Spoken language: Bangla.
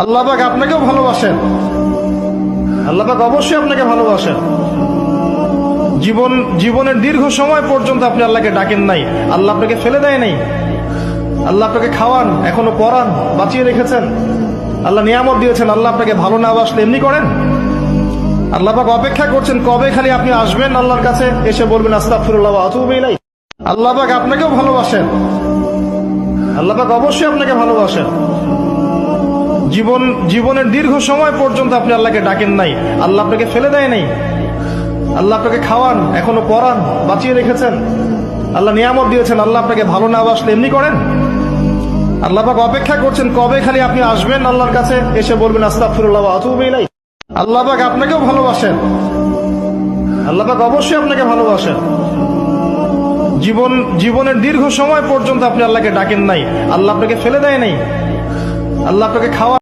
আল্লাহ পাক আপনাকেও ভালোবাসেন। আল্লাহ পাক অবশ্যই আপনাকে ভালোবাসেন। জীবনের দীর্ঘ সময় পর্যন্ত আপনি আল্লাহকে ডাকেন নাই, আল্লাহ আপনাকে ফেলে দেয় নাই। আল্লাহ আপনাকে খাওয়ান, এখনো পড়ান, বাঁচিয়ে রেখেছেন। আল্লাহ নিয়ামত দিয়েছেন। আল্লাহ আপনাকে ভালো না বাসলে এমনি করেন? আল্লাহ পাক অপেক্ষা করছেন কবে খালি আপনি আসবেন আল্লাহর কাছে, এসে বলবেন আস্তাগফিরুল্লাহ ওয়া আতুবু ইলাইহি। আল্লাহ পাক আপনাকেও ভালোবাসেন। আল্লাহ পাক অবশ্যই আপনাকে ভালোবাসেন। জীবনের দীর্ঘ সময় পর্যন্ত আপনি আল্লাহকে ডাকেন নাই, আল্লাহ আপনাকে ফেলে দেয় নাই। আল্লাহ আপনাকে খাওয়ান, এখনো পড়ান, বাঁচিয়ে রেখেছেন। আল্লাহ নিয়ামত দিয়েছেন। আল্লাহ আপনাকে ভালো না বাসলে এমনি করেন? আল্লাহ পাক অপেক্ষা করছেন কবে খালি আপনি আসবেন আল্লাহর কাছে, এসে বলবেন আস্তাগফিরুল্লাহ ওয়া আতুবু ইলাইহি। আল্লাহ পাক আপনাকেও ভালোবাসেন। আল্লাহ পাক অবশ্যই আপনাকে ভালোবাসেন। জীবনের দীর্ঘ সময় পর্যন্ত আপনি আল্লাহকে ডাকেন নাই, আল্লাহ আপনাকে ফেলে দেয় নাই। আল্লাহ আপনাকে খাওয়ান।